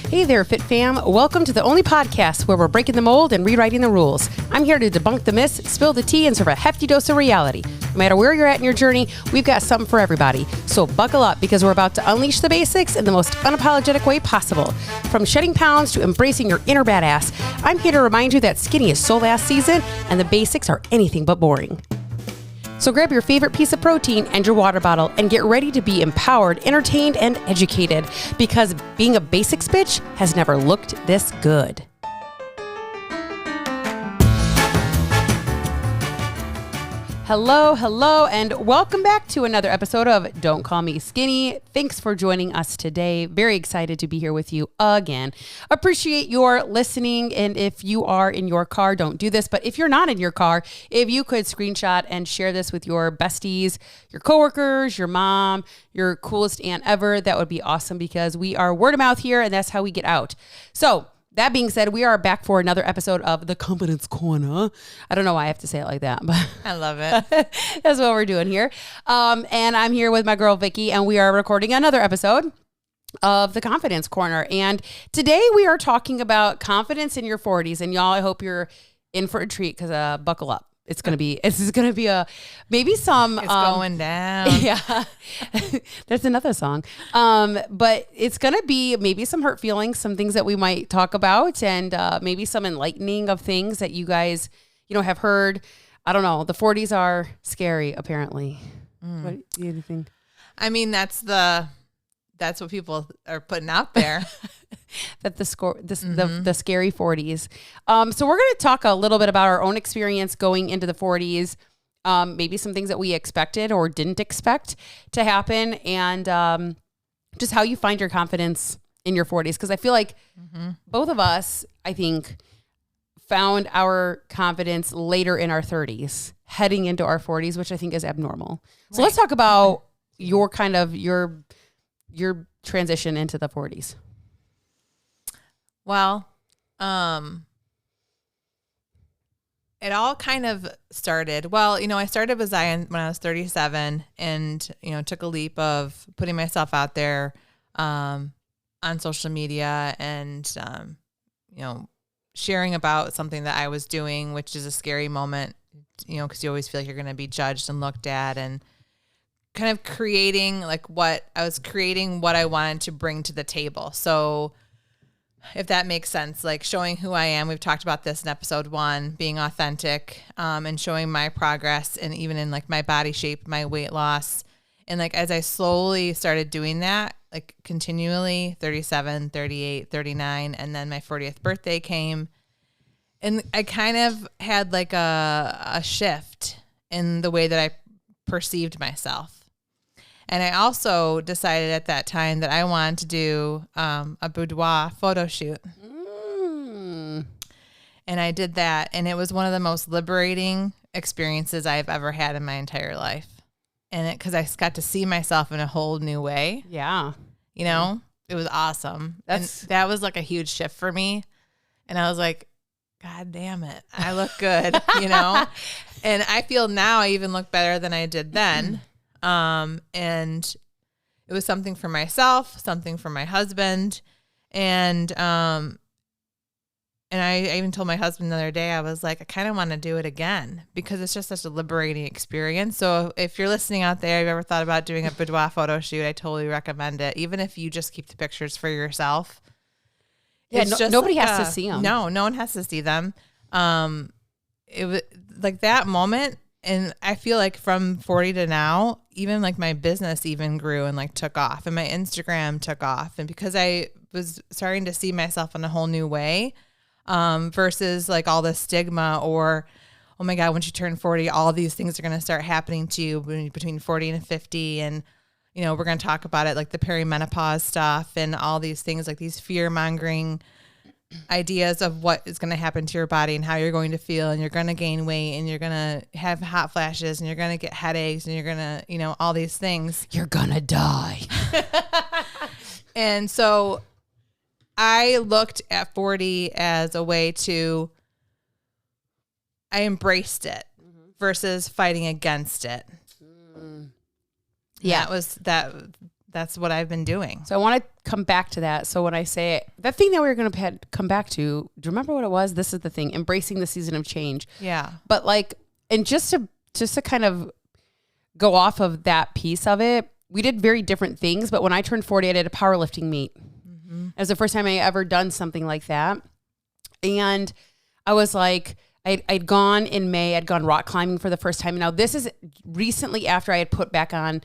Hey there, Fit Fam. Welcome to the only podcast where we're breaking the mold and rewriting the rules. I'm here to debunk the myths, spill the tea, and serve a hefty dose of reality. No matter where you're at in your journey, we've got something for everybody. So buckle up because we're about to unleash the basics in the most unapologetic way possible. From shedding pounds to embracing your inner badass, I'm here to remind you that skinny is so last season and the basics are anything but boring. So grab your favorite piece of protein and your water bottle and get ready to be empowered, entertained, and educated because being a basics bitch has never looked this good. Hello, and welcome back to another episode of Don't Call Me Skinny. Thanks for joining us today. Very excited to be here with you again. Appreciate your listening, and if you are in your car, don't do this, but if you're not in your car, if you could screenshot and share this with your besties, your coworkers, your mom, your coolest aunt ever, that would be awesome because we are word of mouth here, and that's how we get out. So, that being said, we are back for another episode of The Confidence Corner. I don't know why I have to say it like that, but I love it. That's what we're doing here. And I'm here with my girl, Vicki, and we are recording another episode of The Confidence Corner. And today we are talking about confidence in your 40s. And y'all, I hope you're in for a treat because buckle up. It's going to be maybe some. It's going down. Yeah, there's another song. But it's going to be maybe some hurt feelings, some things that we might talk about, and maybe some enlightening of things that you guys, have heard. I don't know. The 40s are scary, apparently. What do you think? I mean, that's what people are putting out there. That the scary 40s. So we're going to talk a little bit about our own experience going into the 40s, maybe some things that we expected or didn't expect to happen, and just how you find your confidence in your 40s. Because I feel like both of us, I think, found our confidence later in our 30s, heading into our 40s, which I think is abnormal. So let's talk about your transition into the 40s. Well, it all kind of started. Well, I started with Zion when I was 37 and, took a leap of putting myself out there on social media and, sharing about something that I was doing, which is a scary moment, because you always feel like you're going to be judged and looked at, and kind of creating what I wanted to bring to the table. So if that makes sense, like showing who I am. We've talked about this in episode 1, being authentic, and showing my progress and even in my body shape, my weight loss. And as I slowly started doing that, continually 37, 38, 39, and then my 40th birthday came, and I kind of had a shift in the way that I perceived myself. And I also decided at that time that I wanted to do a boudoir photo shoot. And I did that. And it was one of the most liberating experiences I've ever had in my entire life. And because I got to see myself in a whole new way. Yeah. It was awesome. That was a huge shift for me. And I was like, God damn it, I look good, And I feel now I even look better than I did then. And it was something for myself, something for my husband. And I even told my husband the other day, I was like, I kind of want to do it again because it's just such a liberating experience. So if you're listening out there, you've ever thought about doing a boudoir photo shoot, I totally recommend it. Even if you just keep the pictures for yourself. Yeah, nobody has to see them. No one has to see them. It was that moment. And I feel like from 40 to now, even my business even grew and took off, and my Instagram took off. And because I was starting to see myself in a whole new way, versus all the stigma or, oh my God, once you turn 40, all these things are going to start happening to you between 40 and 50. And, we're going to talk about it, the perimenopause stuff and all these things, these fear mongering ideas of what is going to happen to your body and how you're going to feel, and you're going to gain weight, and you're going to have hot flashes, and you're going to get headaches, and you're going to, all these things. You're going to die. And so I looked at 40 as a way to, I embraced it versus fighting against it. Yeah. That was that that's what I've been doing. So I want to come back to that. So when I say that thing that we were going to come back to, do you remember what it was? This is the thing, embracing the season of change. Yeah. But like, and just to kind of go off of that piece of it, we did very different things. But when I turned 40, I did a powerlifting meet. It was the first time I ever done something like that. And I was like, I'd gone in May, I'd gone rock climbing for the first time. Now this is recently after I had put back on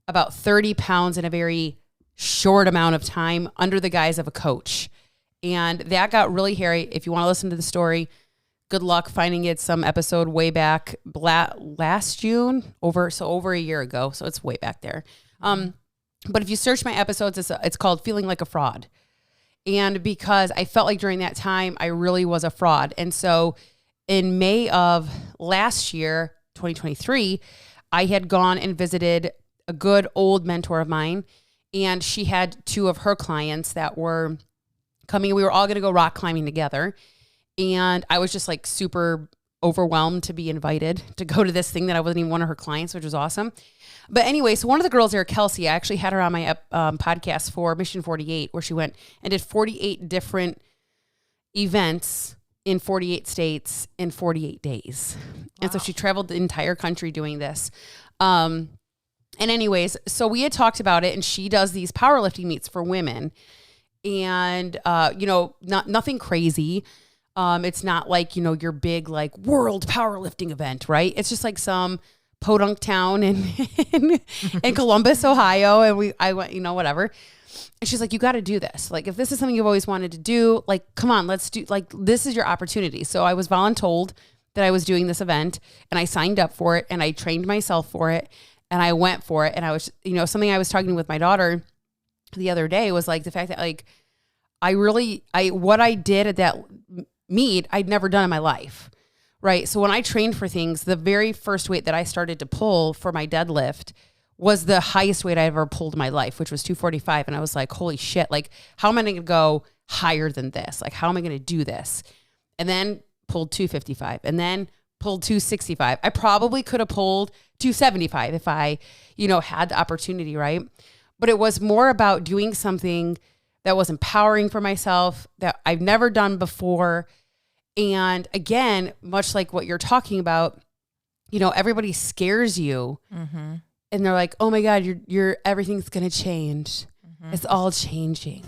about 30 pounds in a very short amount of time under the guise of a coach. And that got really hairy. If you want to listen to the story, good luck finding it, some episode way back last June, over a year ago. So it's way back there. But if you search my episodes, it's called Feeling Like a Fraud. And because I felt like during that time, I really was a fraud. And so in May of last year, 2023, I had gone and visited a good old mentor of mine. And she had two of her clients that were coming. We were all going to go rock climbing together. And I was just like super overwhelmed to be invited to go to this thing that I wasn't even one of her clients, which was awesome. But anyway, so one of the girls there, Kelsey, I actually had her on my podcast for Mission 48, where she went and did 48 different events in 48 states in 48 days. Wow. And so she traveled the entire country doing this. And anyways, so we had talked about it, and she does these powerlifting meets for women, and, nothing crazy. It's not like, your big, like, world powerlifting event, right? It's just like some podunk town in Columbus, Ohio. And I went, whatever. And she's like, you got to do this. Like, if this is something you've always wanted to do, like, come on, let's do, like, this is your opportunity. So I was voluntold that I was doing this event, and I signed up for it, and I trained myself for it, and I went for it. And I was, something I was talking with my daughter the other day was like the fact that, like, what I did at that meet, I'd never done in my life. Right. So when I trained for things, the very first weight that I started to pull for my deadlift was the highest weight I ever pulled in my life, which was 245. And I was like, holy shit, like, how am I going to go higher than this? Like, how am I going to do this? And then pulled 255 and then pulled 265. I probably could have pulled 275 if I, had the opportunity. Right. But it was more about doing something that was empowering for myself that I've never done before. And again, much like what you're talking about, everybody scares you, and they're like, oh my God, you're everything's going to change. It's all changing.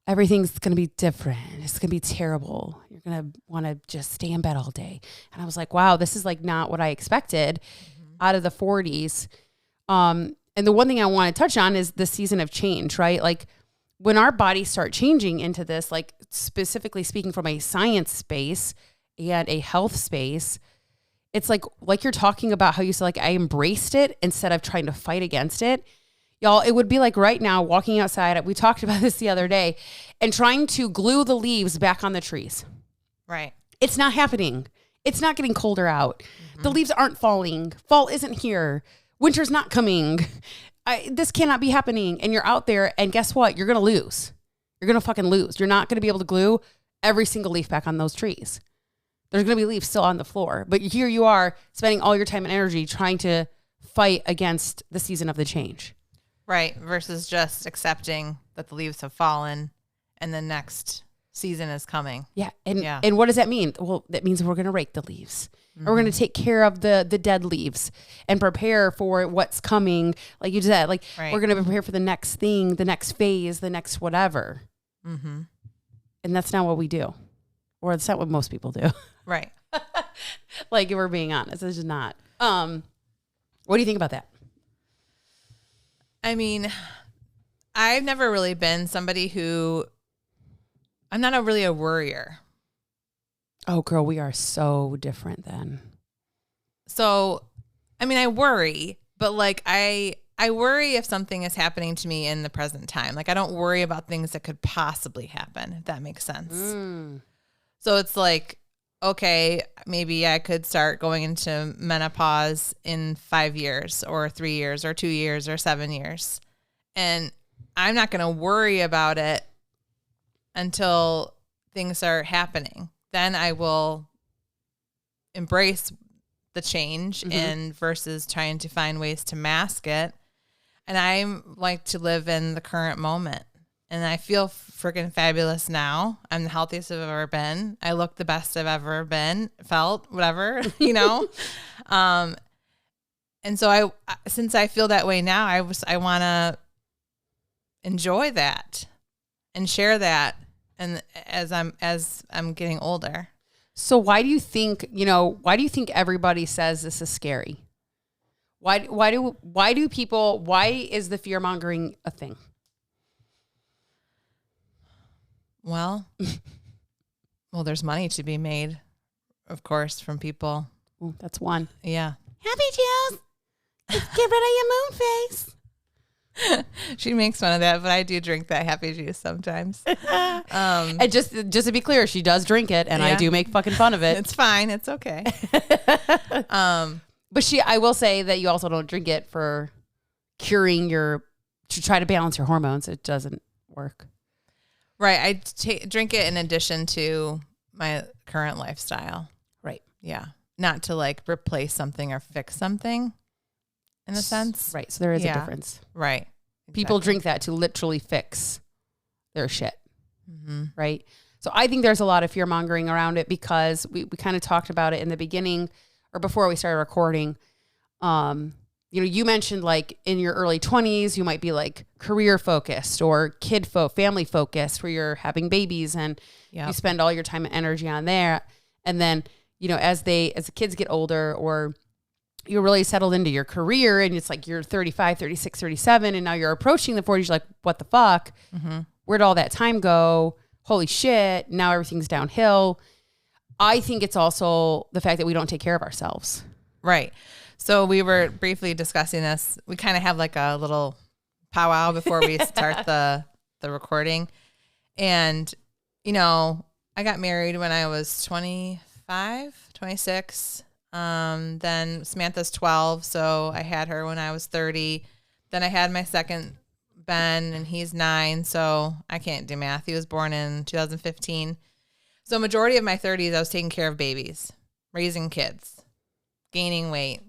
Everything's going to be different. It's going to be terrible. You're going to want to just stay in bed all day. And I was like, wow, this is like not what I expected out of the 40s. And the one thing I want to touch on is the season of change, right? Like, when our bodies start changing into this, like, specifically speaking from a science space and a health space, it's like you're talking about how you said, like, I embraced it instead of trying to fight against it. Y'all, it would be like right now walking outside. We talked about this the other day, and trying to glue the leaves back on the trees. Right. It's not happening. It's not getting colder out. The leaves aren't falling. Fall isn't here. Winter's not coming. This cannot be happening. And you're out there, and guess what? You're going to lose. You're going to fucking lose. You're not going to be able to glue every single leaf back on those trees. There's going to be leaves still on the floor. But here you are spending all your time and energy trying to fight against the season of the change. Right. Versus just accepting that the leaves have fallen and the next season is coming. Yeah. And what does that mean? Well, that means we're going to rake the leaves. Or we're going to take care of the dead leaves and prepare for what's coming. Like you said, like, we're going to prepare for the next thing, the next phase, the next whatever. Mm-hmm. And that's not what we do. Or it's not what most people do. Right. Like, if we're being honest, it's just not. What do you think about that? I mean, I've never really been somebody I'm not really a worrier. Oh, girl, we are so different then. So, I mean, I worry, but like I worry if something is happening to me in the present time. Like, I don't worry about things that could possibly happen, if that makes sense. So it's like, okay, maybe I could start going into menopause in 5 years or 3 years or 2 years or 7 years. And I'm not going to worry about it until things are happening. Then I will embrace the change and versus trying to find ways to mask it. And I like to live in the current moment. And I feel freaking fabulous now. I'm the healthiest I've ever been. I look the best I've ever been, felt, whatever, you know? And so since I feel that way now, I want to enjoy that and share that. And as I'm getting older. So why do you think everybody says this is scary? Why is the fear mongering a thing? Well, there's money to be made, of course, from people. Ooh, that's one. Yeah. Happy Juice. Get rid of your moon face. She makes fun of that, but I do drink that Happy Juice sometimes. And just to be clear, she does drink it, and I do make fucking fun of it. It's fine. It's okay. But I will say that you also don't drink it for curing to try to balance your hormones. It doesn't work. Right. I drink it in addition to my current lifestyle. Right. Yeah. Not to like replace something or fix something in a sense. Right. So there is a difference. Right. People drink that to literally fix their shit. Mm-hmm. Right. So I think there's a lot of fear mongering around it because we kind of talked about it in the beginning or before we started recording. You mentioned like in your early 20s, you might be like career focused or family focused where you're having babies and you spend all your time and energy on there. And then, as the kids get older or you're really settled into your career and it's like you're 35, 36, 37, and now you're approaching the 40s, you're like, what the fuck? Mm-hmm. Where'd all that time go? Holy shit. Now everything's downhill. I think it's also the fact that we don't take care of ourselves. Right. So we were briefly discussing this. We kind of have like a little powwow before we start the recording. And, I got married when I was 25, 26. Then Samantha's 12. So I had her when I was 30. Then I had my second Ben and he's 9. So I can't do math. He was born in 2015. So majority of my 30s, I was taking care of babies, raising kids, gaining weight,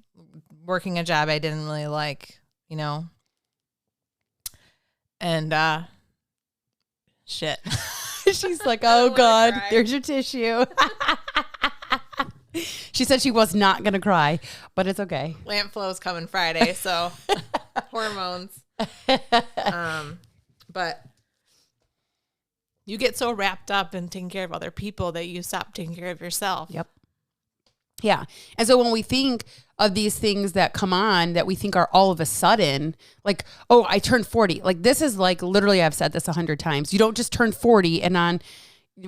working a job I didn't really like, and shit. She's like, oh God, there's your tissue. She said she was not going to cry, but it's okay. Lamp flow's coming Friday, so hormones. But you get so wrapped up in taking care of other people that you stop taking care of yourself. Yep. Yeah. And so when we think of these things that come on that we think are all of a sudden, like, oh, I turned 40. Like this is like, literally, I've said this 100 times. You don't just turn 40 and on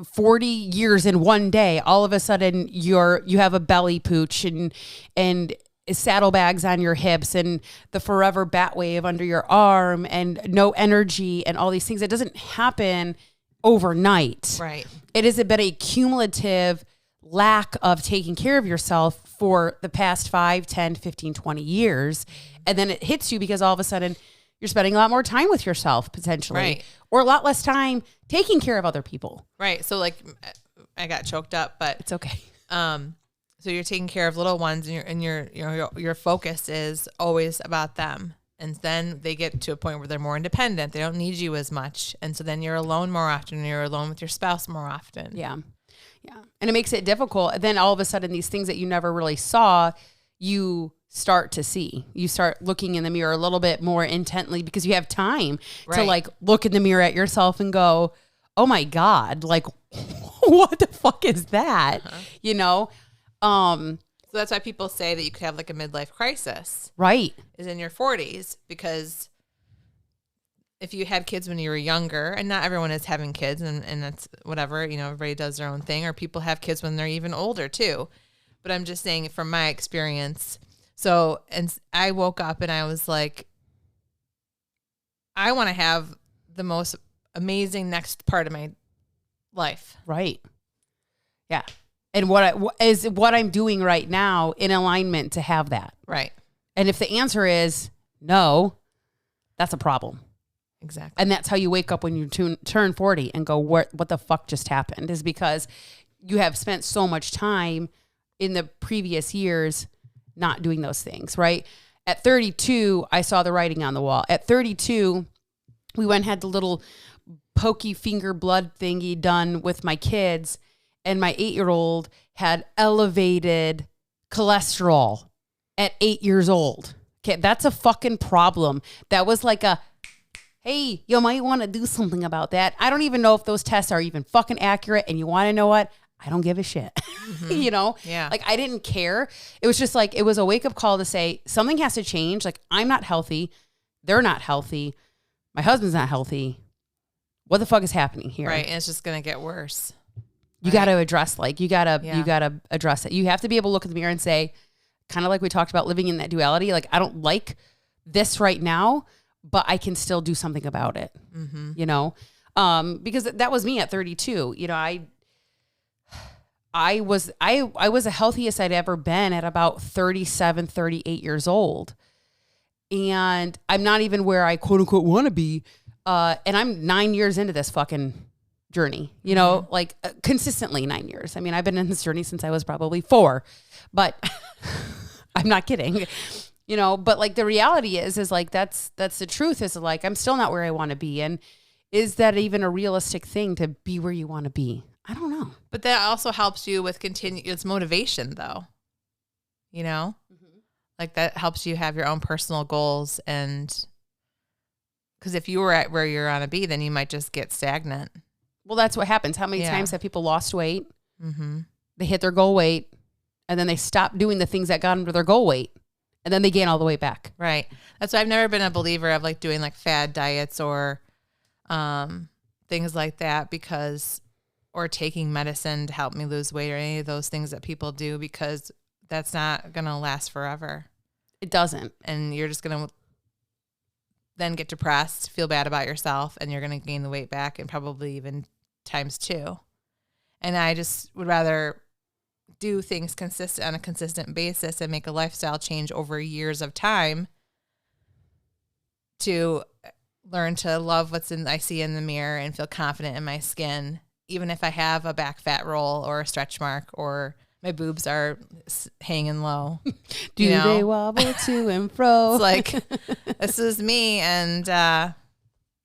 40 years in one day, all of a sudden you have a belly pooch and saddlebags on your hips and the forever bat wave under your arm and no energy and all these things. It doesn't happen overnight. Right. It has been a cumulative lack of taking care of yourself for the past 5, 10, 15, 20 years. And then it hits you because all of a sudden you're spending a lot more time with yourself potentially, right, or a lot less time taking care of other people. Right. So like I got choked up, but it's okay. So you're taking care of little ones and your focus is always about them. And then they get to a point where they're more independent. They don't need you as much. And so then you're alone more often. You're alone with your spouse more often. Yeah. Yeah. And it makes it difficult. And then all of a sudden, these things that you never really saw, you start to see. You start looking in the mirror a little bit more intently because you have time to like look in the mirror at yourself and go, oh my God, like, what the fuck is that? So that's why people say that you could have like a midlife crisis. Right. Is in your 40s, because if you had kids when you were younger, and not everyone is having kids and that's whatever, everybody does their own thing, or people have kids when they're even older too. But I'm just saying from my experience. So, and I woke up and I was like, I want to have the most amazing next part of my life. Right. Yeah. And what I'm doing right now in alignment to have that. Right. And if the answer is no, that's a problem. Exactly. And that's how you wake up when you turn 40 and go, what the fuck just happened? Is because you have spent so much time in the previous years not doing those things, right? At 32, I saw the writing on the wall. At 32, we went and had the little pokey finger blood thingy done with my kids, and my 8-year-old had elevated cholesterol at 8 years old. Okay, that's a fucking problem. That was like a, hey, you might want to do something about that. I don't even know if those tests are even fucking accurate. And you want to know what? I don't give a shit. You know? Yeah. Like, I didn't care. It was just like, it was a wake up call to say something has to change. Like, I'm not healthy. They're not healthy. My husband's not healthy. What the fuck is happening here? Right. And it's just going to get worse. You got to address, like, you got to address it. You have to be able to look in the mirror and say, kind of like we talked about living in that duality. Like, I don't like this right now, but I can still do something about it, you know? Because that was me at 32. You know, I was the healthiest I'd ever been at about 37, 38 years old. And I'm not even where I quote unquote want to be. And I'm 9 years into this fucking journey, you know, like consistently 9 years. I mean, I've been in this journey since I was probably 4, but I'm not kidding, you know, but like the reality is like, that's the truth, is like, I'm still not where I want to be. And is that even a realistic thing to be where you want to be? I don't know. But that also helps you with it's motivation though, you know, like that helps you have your own personal goals. And because if you were at where you're on to be, then you might just get stagnant. Well, that's what happens. How many times have people lost weight? They hit their goal weight, and then they stop doing the things that got them to their goal weight, and then they gain all the way back. Right. That's why I've never been a believer of like doing like fad diets or things like that, or taking medicine to help me lose weight or any of those things that people do, because that's not going to last forever. It doesn't. And you're just going to then get depressed, feel bad about yourself, and you're going to gain the weight back, and probably even times 2. And I just would rather do things on a consistent basis and make a lifestyle change over years of time to learn to love I see in the mirror and feel confident in my skin, even if I have a back fat roll or a stretch mark or my boobs are hanging low. Do they wobble to and fro? It's like, this is me. And,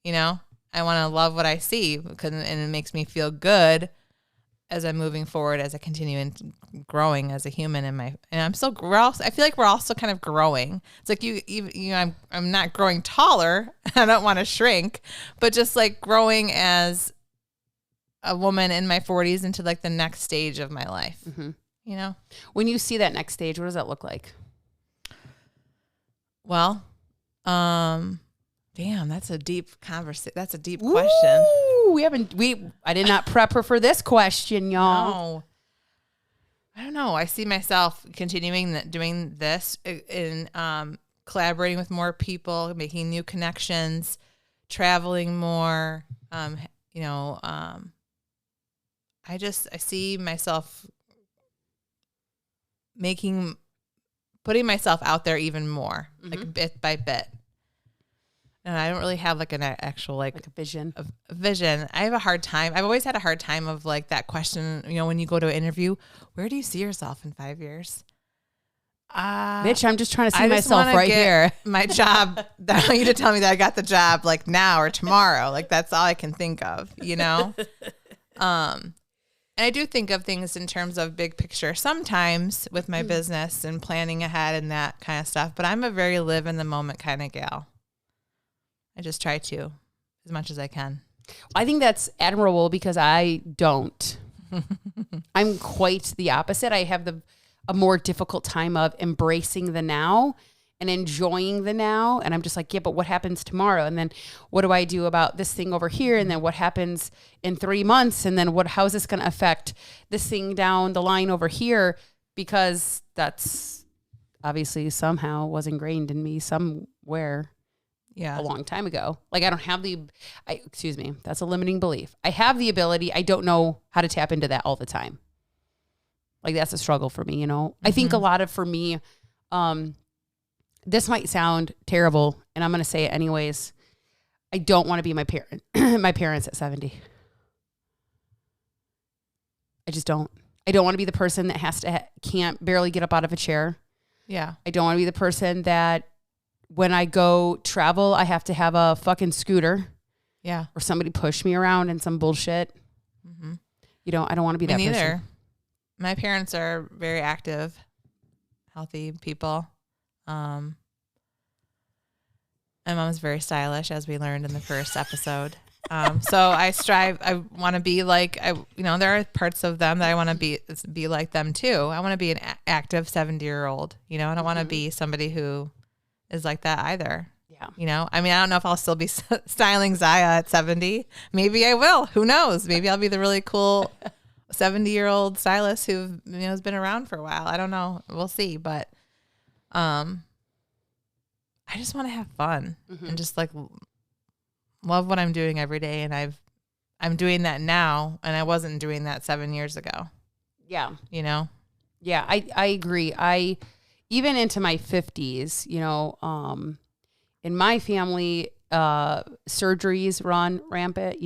you know, I want to love what I see, and it makes me feel good as I'm moving forward, as I continue and growing as a human I feel like we're also kind of growing. It's like you know, I'm not growing taller. I don't want to shrink, but just like growing as a woman in my 40s into like the next stage of my life. You know, when you see that next stage, what does that look like? Well, damn, that's a deep conversation. That's a deep question. I did not prep her for this question, y'all. No. I don't know. I see myself continuing doing this in collaborating with more people, making new connections, traveling more. You know, I see myself putting myself out there even more, like bit by bit. And I don't really have like an actual like a vision. A vision. I have a hard time. I've always had a hard time of like that question, you know, when you go to an interview, where do you see yourself in 5 years? Bitch, I'm just trying to see myself right here. My job. I want you to tell me that I got the job like now or tomorrow. Like that's all I can think of, you know? And I do think of things in terms of big picture sometimes with my business and planning ahead and that kind of stuff. But I'm a very live in the moment kind of gal. I just try to as much as I can. I think that's admirable because I don't. I'm quite the opposite. I have a more difficult time of embracing the now and enjoying the now. And I'm just like, yeah, but what happens tomorrow? And then what do I do about this thing over here? And then what happens in 3 months? And then how is this going to affect this thing down the line over here? Because that's obviously somehow was ingrained in me somewhere. Yeah. A long time ago. Like I don't have excuse me, that's a limiting belief. I have the ability. I don't know how to tap into that all the time. Like that's a struggle for me, you know? I think a lot of, for me, this might sound terrible and I'm going to say it anyways. I don't want to be my parents at 70. I just don't. I don't want to be the person that can't barely get up out of a chair. Yeah. I don't want to be the person that when I go travel, I have to have a fucking scooter. Yeah. Or somebody push me around in some bullshit. Mm-hmm. I don't want to be that neither. person. My parents are very active, healthy people. My mom's very stylish, as we learned in the first episode. So I want to be like, there are parts of them that I want to be like them too. I want to be an active 70-year-old, I don't want to be somebody who is like that either. Yeah. I don't know if I'll still be styling Zaya at 70. Maybe I will. Who knows? Maybe I'll be the really cool 70-year-old stylist who has been around for a while. I don't know. We'll see. But I just want to have fun and just like love what I'm doing every day. And I'm doing that now, and I wasn't doing that 7 years ago. Yeah. Yeah, I agree. Even into my 50s, in my family, surgeries run rampant,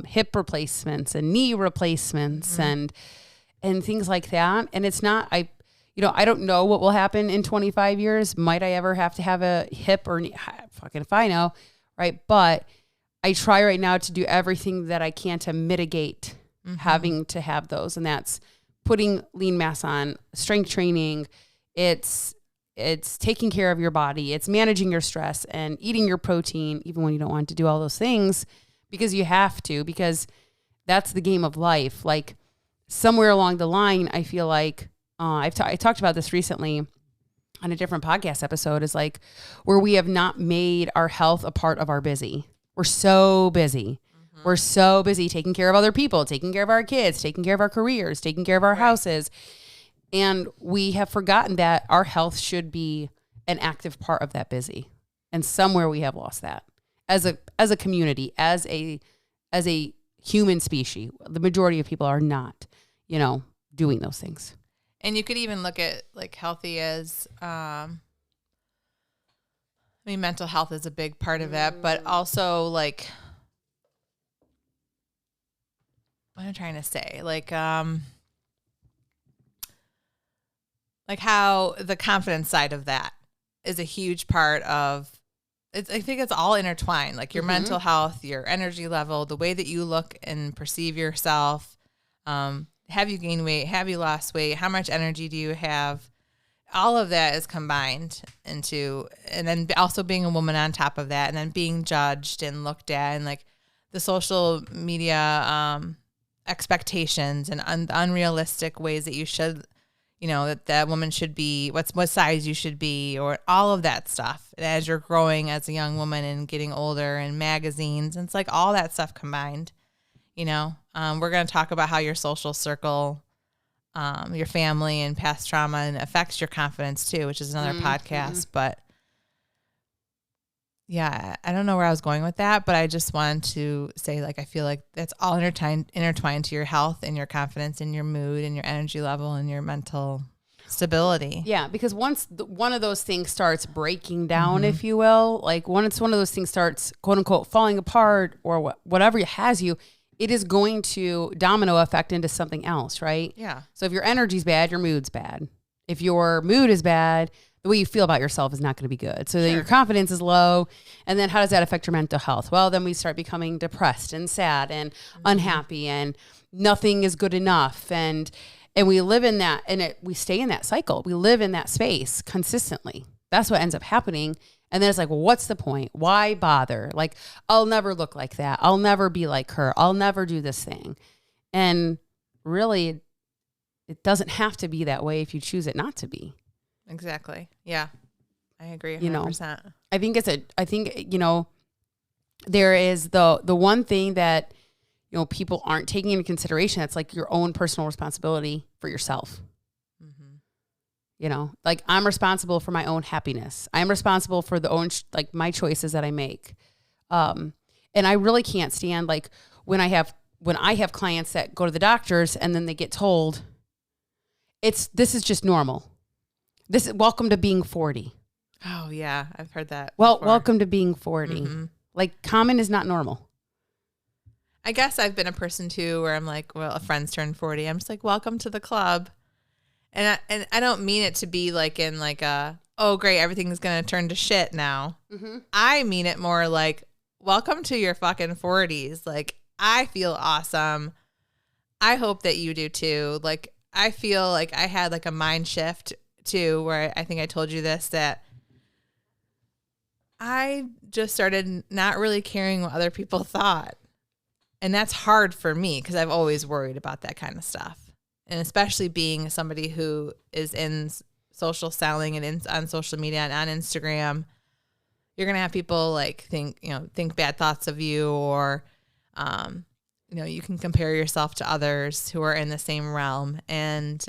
hip replacements and knee replacements and things like that. And it's not, I don't know what will happen in 25 years. Might I ever have to have a hip or knee? Fucking if I know, right? But I try right now to do everything that I can to mitigate having to have those. And that's putting lean mass on, strength training. It's taking care of your body. It's managing your stress and eating your protein, even when you don't want to do all those things, because you have to, because that's the game of life. Like somewhere along the line, I feel like I talked about this recently on a different podcast episode, is like where we have not made our health a part of our busy. We're so busy. We're so busy taking care of other people, taking care of our kids, taking care of our careers, taking care of our houses. And we have forgotten that our health should be an active part of that busy. And somewhere we have lost that as a community, as a human species. The majority of people are not, doing those things. And you could even look at like healthy as, mental health is a big part of that, but also like, what am I trying to say? Like how the confidence side of that is a huge part of it. I think it's all intertwined, like your mental health, your energy level, the way that you look and perceive yourself. Have you gained weight? Have you lost weight? How much energy do you have? All of that is combined into, and then also being a woman on top of that, and then being judged and looked at, and like the social media expectations and unrealistic ways that you should, that woman should be, what size you should be, or all of that stuff. And as you're growing as a young woman and getting older, and magazines, and it's like all that stuff combined. We're going to talk about how your social circle, your family and past trauma, and affects your confidence too, which is another podcast. But yeah, I don't know where I was going with that, but I just wanted to say, like, I feel like that's all intertwined to your health and your confidence and your mood and your energy level and your mental stability. Yeah, because once one of those things starts breaking down, if you will, like once one of those things starts, quote unquote, falling apart, or whatever has you, it is going to domino effect into something else, right? Yeah. So if your energy's bad, your mood's bad. If your mood is bad, the way you feel about yourself is not going to be good. So then your confidence is low. And then how does that affect your mental health? Well, then we start becoming depressed and sad and unhappy, and nothing is good enough. And we live in that, and we stay in that cycle. We live in that space consistently. That's what ends up happening. And then it's like, well, what's the point? Why bother? Like, I'll never look like that. I'll never be like her. I'll never do this thing. And really, it doesn't have to be that way if you choose it not to be. Exactly. Yeah. I agree 100%. I think there is the one thing that, people aren't taking into consideration. That's like your own personal responsibility for yourself. Like I'm responsible for my own happiness. I'm responsible for my choices that I make. And I really can't stand like when I have clients that go to the doctors and then they get told this is just normal. This is welcome to being 40. Oh yeah. I've heard that. Well, welcome to being 40. Like common is not normal. I guess I've been a person too, where I'm like, well, a friend's turned 40. I'm just like, welcome to the club. And I don't mean it to be like in like a oh, great, everything's going to turn to shit now. Mm-hmm. I mean it more like, welcome to your fucking 40s. Like, I feel awesome. I hope that you do too. Like, I feel like I had like a mind shift too, where I think I told you this, that I just started not really caring what other people thought. And that's hard for me because I've always worried about that kind of stuff. And especially being somebody who is in social selling and on social media and on Instagram, you're going to have people like think bad thoughts of you, or, you can compare yourself to others who are in the same realm. And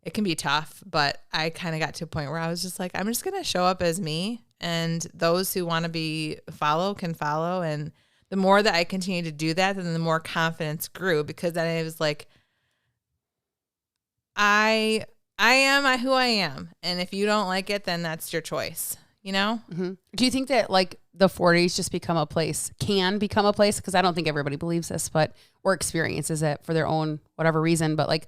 it can be tough, but I kind of got to a point where I was just like, I'm just going to show up as me, and those who want to follow can follow. And the more that I continued to do that, then the more confidence grew, because then it was like, I am who I am. And if you don't like it, then that's your choice, Mm-hmm. Do you think that like the 40s just can become a place? Because I don't think everybody believes this, or experiences it for their own whatever reason. But like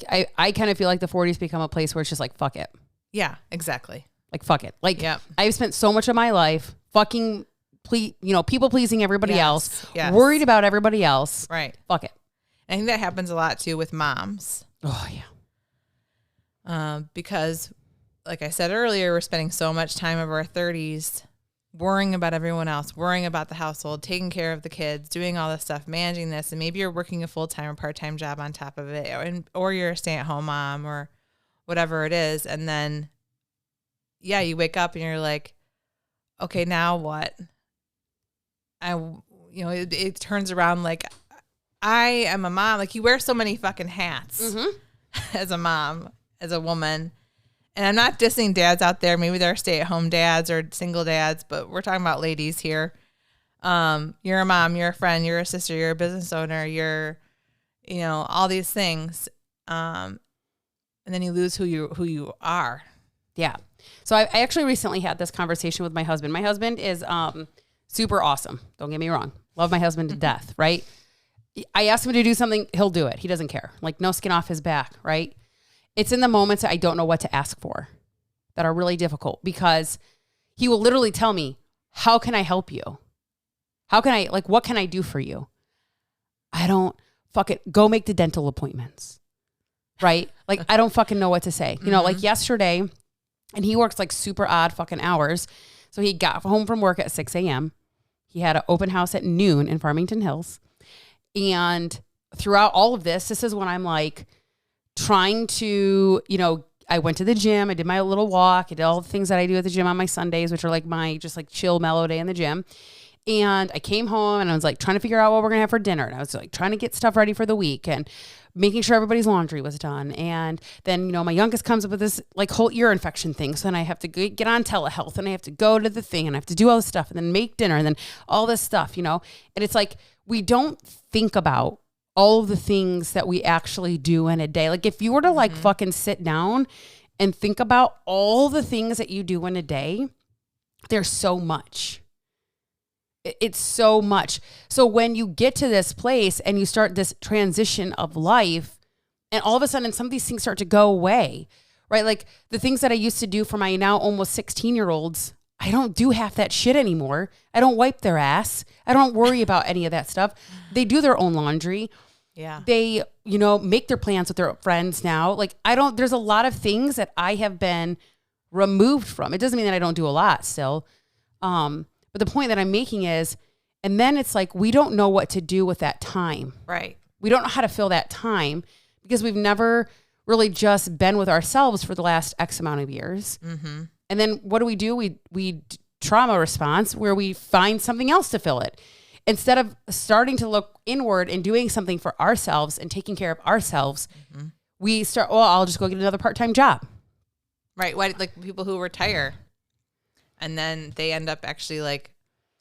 I kind of feel like the 40s become a place where it's just like, fuck it. Yeah, exactly. Like, fuck it. Like, yep. I've spent so much of my life fucking, people pleasing everybody else, yes. worried about everybody else. Right. Fuck it. I think that happens a lot too with moms. Oh, yeah. Because, like I said earlier, we're spending so much time of our 30s worrying about everyone else, worrying about the household, taking care of the kids, doing all this stuff, managing this. And maybe you're working a full-time or part-time job on top of it, or you're a stay-at-home mom or whatever it is. And then, yeah, you wake up and you're like, okay, now what? It turns around like, I am a mom. Like, you wear so many fucking hats mm-hmm. as a mom, as a woman. And I'm not dissing dads out there. Maybe they're stay-at-home dads or single dads, but we're talking about ladies here. You're a mom, you're a friend, you're a sister, you're a business owner, you're, all these things. And then you lose who you are. Yeah. So I actually recently had this conversation with my husband. My husband is super awesome. Don't get me wrong. Love my husband to death, right? I ask him to do something, he'll do it. He doesn't care. Like, no skin off his back, right? It's in the moments that I don't know what to ask for that are really difficult, because he will literally tell me, how can I help you? What can I do for you? I don't go make the dental appointments, right? Like, I don't fucking know what to say. Mm-hmm. Like yesterday, and he works like super odd fucking hours. So he got home from work at 6 a.m. He had an open house at noon in Farmington Hills. And throughout all of this is when I'm like trying to, I went to the gym. I did my little walk. I did all the things that I do at the gym on my Sundays, which are like my just like chill, mellow day in the gym. And I came home and I was like trying to figure out what we're going to have for dinner. And I was like trying to get stuff ready for the week and making sure everybody's laundry was done. And then, my youngest comes up with this like whole ear infection thing. So then I have to get on telehealth and I have to go to the thing and I have to do all this stuff and then make dinner and then all this stuff, and it's like, we don't think about all the things that we actually do in a day. Like, if you were to like mm-hmm. fucking sit down and think about all the things that you do in a day, there's so much. It's so much. So when you get to this place and you start this transition of life, and all of a sudden some of these things start to go away, right? Like the things that I used to do for my now almost 16-year-olds, I don't do half that shit anymore. I don't wipe their ass. I don't worry about any of that stuff. They do their own laundry. Yeah. They, make their plans with their friends now. Like, there's a lot of things that I have been removed from. It doesn't mean that I don't do a lot still. But the point that I'm making is, and then it's like, we don't know what to do with that time. Right. We don't know how to fill that time because we've never really just been with ourselves for the last X amount of years. Mm-hmm. And then what do? We trauma response where we find something else to fill it. Instead of starting to look inward and doing something for ourselves and taking care of ourselves, mm-hmm. we start, I'll just go get another part-time job. Right. Like people who retire and then they end up actually like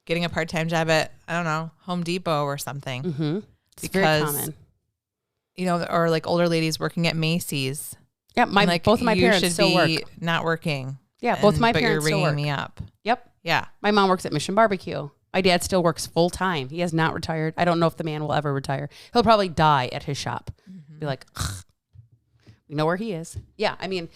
getting a part-time job at, I don't know, Home Depot or something. Mm-hmm. It's because, very common. Or like older ladies working at Macy's. Yeah. Both of my parents still work. Not working. Yeah. Both of my parents still work. But you're ringing me up. Yep. Yeah. My mom works at Mission Barbecue. My dad still works full time. He has not retired. I don't know if the man will ever retire. He'll probably die at his shop. Mm-hmm. Be like, ugh. We know where he is. Yeah. I mean,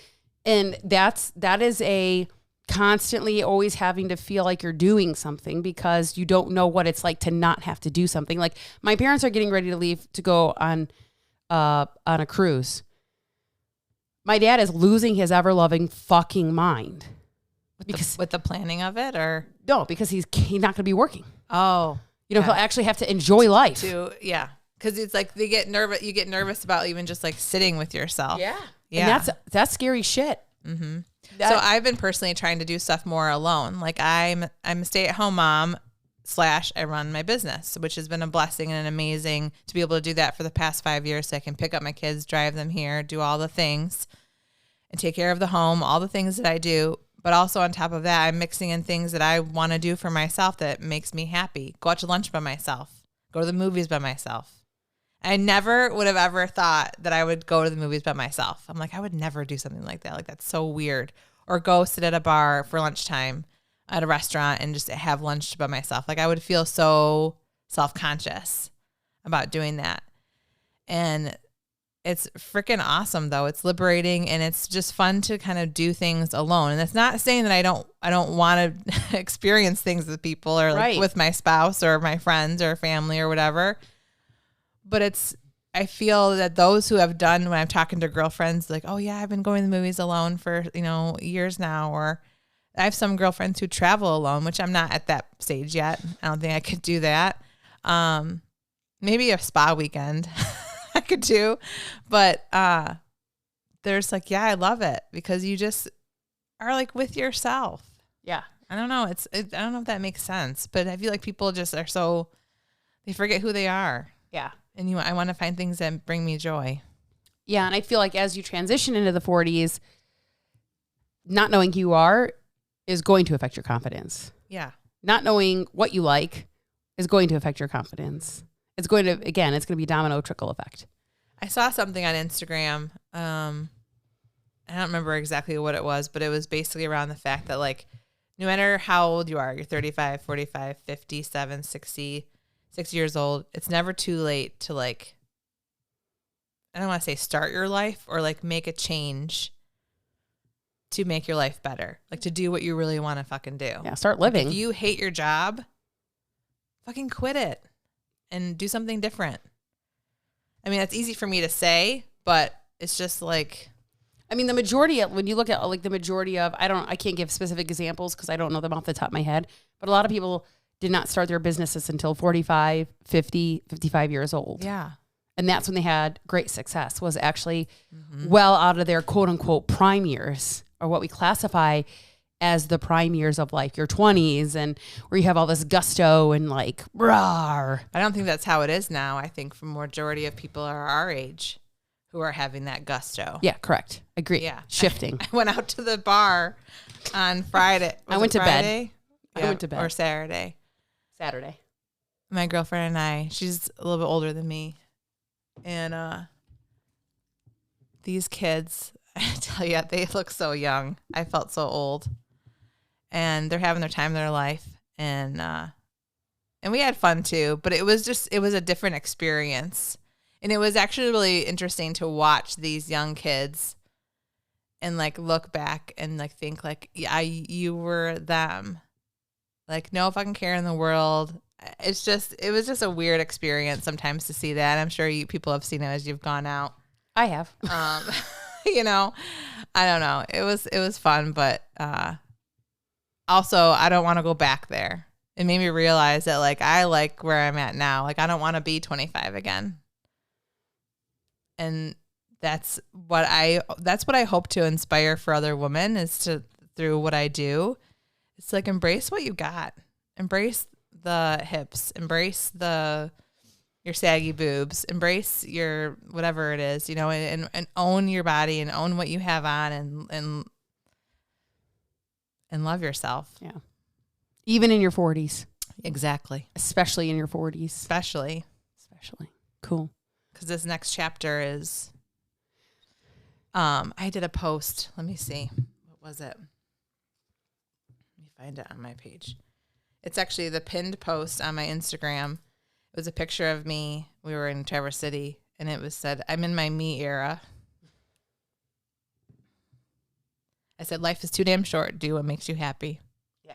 And that is a constantly always having to feel like you're doing something because you don't know what it's like to not have to do something. Like my parents are getting ready to leave to go on a cruise. My dad is losing his ever-loving fucking mind. With the planning of it, or? No, because he's not going to be working. Oh. He'll actually have to enjoy life. Because it's like they get nervous. You get nervous about even just like sitting with yourself. Yeah. And that's scary shit. Mm-hmm. So I've been personally trying to do stuff more alone. Like I'm a stay-at-home mom / I run my business, which has been a blessing and amazing to be able to do that for the past 5 years. So I can pick up my kids, drive them here, do all the things, and take care of the home, all the things that I do. But also on top of that, I'm mixing in things that I want to do for myself that makes me happy. Go out to lunch by myself. Go to the movies by myself. I never would have ever thought that I would go to the movies by myself. I'm like, I would never do something like that. Like, that's so weird. Or go sit at a bar for lunchtime at a restaurant and just have lunch by myself. Like, I would feel so self-conscious about doing that. And it's freaking awesome, though. It's liberating, and it's just fun to kind of do things alone. And it's not saying that I don't want to experience things with people or like with my spouse or my friends or family or whatever. But I feel that those who have done, when I'm talking to girlfriends, like, oh yeah, I've been going to the movies alone for, years now. Or I have some girlfriends who travel alone, which I'm not at that stage yet. I don't think I could do that. Maybe a spa weekend I could do, but there's like, yeah, I love it because you just are like with yourself. Yeah. I don't know. I don't know if that makes sense, but I feel like people just are they forget who they are. Yeah. And I want to find things that bring me joy. Yeah. And I feel like as you transition into the 40s, not knowing who you are is going to affect your confidence. Yeah. Not knowing what you like is going to affect your confidence. It's going to be domino trickle effect. I saw something on Instagram. I don't remember exactly what it was, but it was basically around the fact that like, no matter how old you are, you're 35, 45, 57, 60 years old, it's never too late to like, I don't want to say start your life or like make a change to make your life better. Like to do what you really want to fucking do. Yeah, start living. Like if you hate your job, fucking quit it and do something different. I mean, that's easy for me to say, but it's just like, I mean, the majority of, when you look at like the majority of, I can't give specific examples because I don't know them off the top of my head, but a lot of people did not start their businesses until 45, 50, 55 years old. Yeah. And that's when they had great success, was actually well out of their quote unquote prime years, or what we classify as the prime years of like your 20s, and where you have all this gusto and like, rawr. I don't think that's how it is now. I think the majority of people are our age who are having that gusto. Yeah, correct. Agree. Yeah. Shifting. I went out to the bar on Friday. I went to bed. Yeah, I went to bed. Or Saturday. My girlfriend and I, she's a little bit older than me. And these kids, I tell you, they look so young. I felt so old. And they're having their time of their life. And we had fun too, but it was a different experience. And it was actually really interesting to watch these young kids and like look back and like think like, yeah, you were them. Like no fucking care in the world. It was just a weird experience sometimes to see that. I'm sure people have seen it as you've gone out. I have. I don't know. It was fun, but also I don't want to go back there. It made me realize that like I like where I'm at now. Like I don't want to be 25 again. And that's what I hope to inspire for other women is to, through what I do, it's like embrace what you got. Embrace the hips, embrace your saggy boobs, embrace your whatever it is, and own your body and own what you have on and love yourself. Yeah. Even in your 40s. Exactly. Especially in your 40s. Especially. Cool. Because this next chapter is, I did a post. Let me see. What was it? Let me find it on my page. It's actually the pinned post on my Instagram. It was a picture of me. We were in Traverse City, and it was said, I'm in my me era. I said, life is too damn short. Do what makes you happy. Yeah.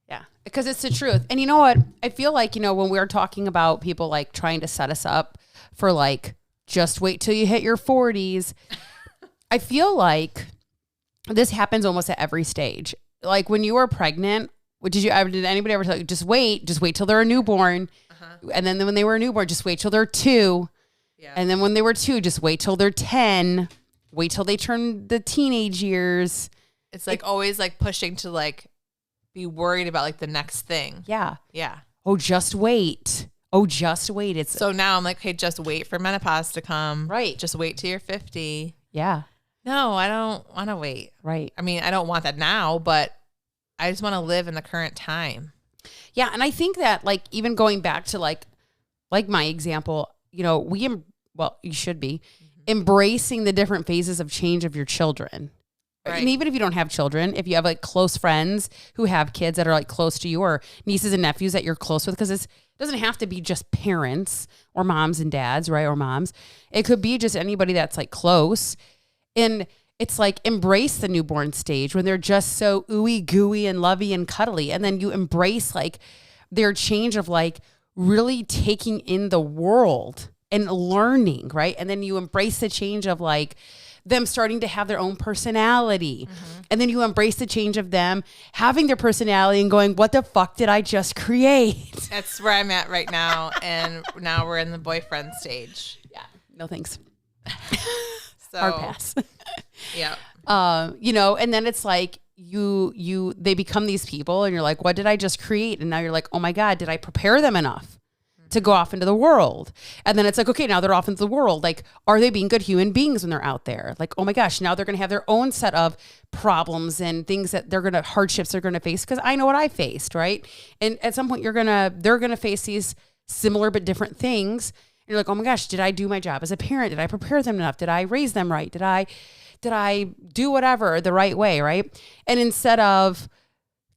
Yeah. Because it's the truth. And you know what? I feel like, when we're talking about people like trying to set us up for like, just wait till you hit your 40s. I feel like this happens almost at every stage. Like when you were pregnant, did anybody ever tell you, just wait till they're a newborn. And then when they were a newborn, just wait till they're 2. Yeah. And then when they were 2, just wait till they're 10. Wait till they turn the teenage years. It's like always like pushing to like be worried about like the next thing. Yeah. Yeah. Oh, just wait. It's so now I'm like, okay, just wait for menopause to come. Right. Just wait till you're 50. Yeah. No, I don't want to wait. Right. I mean, I don't want that now, but I just want to live in the current time. Yeah. And I think that like, even going back to like my example, you should be embracing the different phases of change of your children. Right. And even if you don't have children, if you have like close friends who have kids that are like close to you, or nieces and nephews that you're close with, because it doesn't have to be just parents or moms and dads, right? Or moms. It could be just anybody that's like close. And it's like embrace the newborn stage when they're just so ooey gooey and lovey and cuddly. And then you embrace like their change of like really taking in the world and learning, right? And then you embrace the change of like them starting to have their own personality. And then you embrace the change of them having their personality and going, what the fuck did I just create? That's where I'm at right now. And now we're in the boyfriend stage. Yeah. No thanks. So hard pass. Yeah. And then it's like they become these people and you're like, what did I just create? And now you're like, oh my God, did I prepare them enough to go off into the world? And then it's like, okay, now they're off into the world. Like, are they being good human beings when they're out there? Like, oh my gosh, now they're going to have their own set of problems and things that hardships they're going to face. Cause I know what I faced. Right. And at some point they're going to face these similar, but different things. And you're like, oh my gosh, did I do my job as a parent? Did I prepare them enough? Did I raise them right? Did I do whatever the right way? Right. And instead of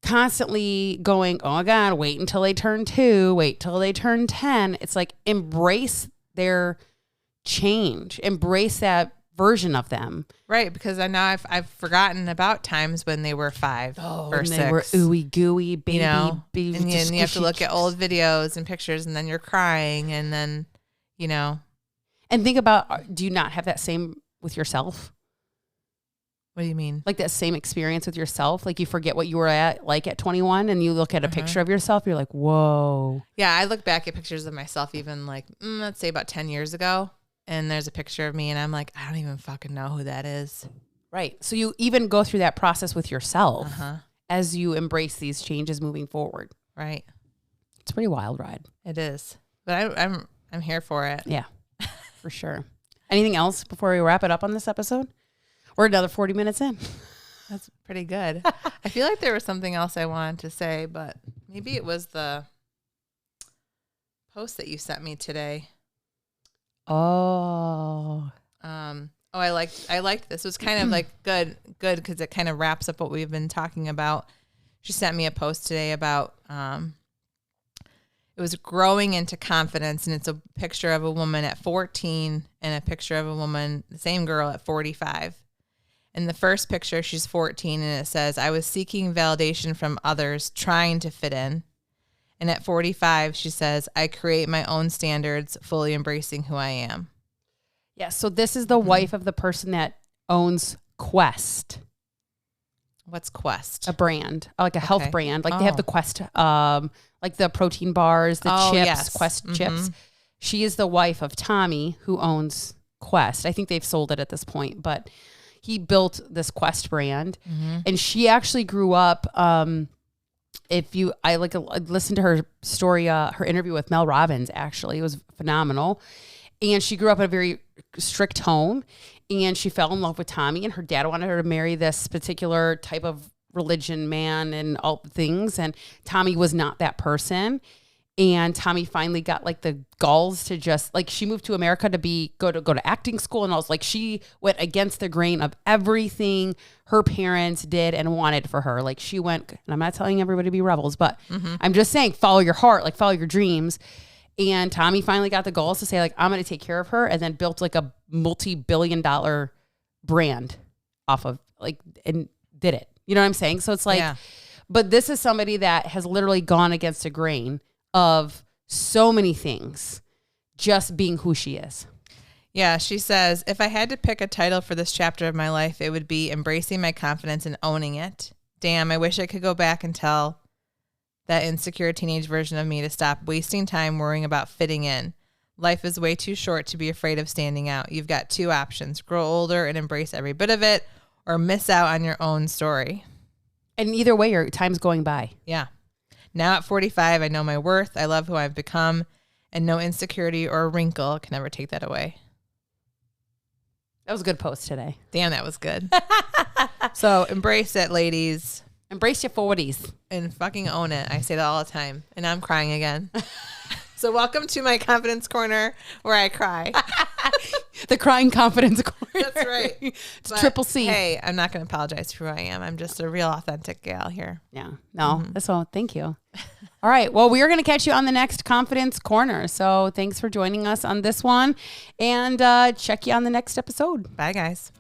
constantly going, oh my God, wait until they turn 2, wait till they turn 10. It's like, embrace their change, embrace that version of them. Right. Because I know I've forgotten about times when they were 5 or 6. They were ooey gooey, baby. And you have to look at old videos and pictures and then you're crying and then, And think about, do you not have that same with yourself? What do you mean? Like that same experience with yourself? Like you forget what you were at 21 and you look at a picture of yourself, you're like, whoa. Yeah, I look back at pictures of myself even like, let's say about 10 years ago. And there's a picture of me and I'm like, I don't even fucking know who that is. Right. So you even go through that process with yourself as you embrace these changes moving forward. Right. It's a pretty wild ride. It is. But I'm here for it. Yeah, for sure. Anything else before we wrap it up on this episode? We're another 40 minutes in. That's pretty good. I feel like there was something else I wanted to say, but maybe it was the post that you sent me today. Oh. I liked this. It was kind of like good because it kind of wraps up what we've been talking about. She sent me a post today about it was growing into confidence, and it's a picture of a woman at 14 and a picture of a woman, the same girl, at 45. In the first picture, she's 14, and it says, I was seeking validation from others, trying to fit in. And at 45, she says, I create my own standards, fully embracing who I am. Yeah, so this is the wife of the person that owns Quest. What's Quest? A brand, like a health brand. Like they have the Quest, like the protein bars, the chips, yes. Quest chips. She is the wife of Tommy, who owns Quest. I think they've sold it at this point, but he built this Quest brand, and she actually grew up. I listened to her story, her interview with Mel Robbins. Actually, it was phenomenal, and she grew up in a very strict home, and she fell in love with Tommy, and her dad wanted her to marry this particular type of religion man and all the things, and Tommy was not that person. And Tommy finally got like the galls to just like, she moved to America to go to acting school. And I was like, she went against the grain of everything her parents did and wanted for her. Like she went, and I'm not telling everybody to be rebels, but I'm just saying, follow your heart, like follow your dreams. And Tommy finally got the galls to say like, I'm going to take care of her, and then built like a multi-billion-dollar brand off of and did it. You know what I'm saying? So it's like, but this is somebody that has literally gone against the grain of so many things, just being who she is. Yeah, she says, if I had to pick a title for this chapter of my life, it would be Embracing My Confidence and Owning It. Damn, I wish I could go back and tell that insecure teenage version of me to stop wasting time worrying about fitting in. Life is way too short to be afraid of standing out. You've got two options: grow older and embrace every bit of it, or miss out on your own story. And either way, your time's going by. Yeah. Now at 45, I know my worth. I love who I've become, and no insecurity or wrinkle can ever take that away. That was a good post today. Damn, that was good. So embrace it, ladies. Embrace your 40s. And fucking own it. I say that all the time. And I'm crying again. So welcome to my confidence corner where I cry. The crying confidence corner. That's right. It's triple C. Hey, I'm not going to apologize for who I am. I'm just a real authentic gal here. Yeah. No, that's all. Thank you. All right. Well, we are going to catch you on the next confidence corner. So thanks for joining us on this one, and check you on the next episode. Bye, guys.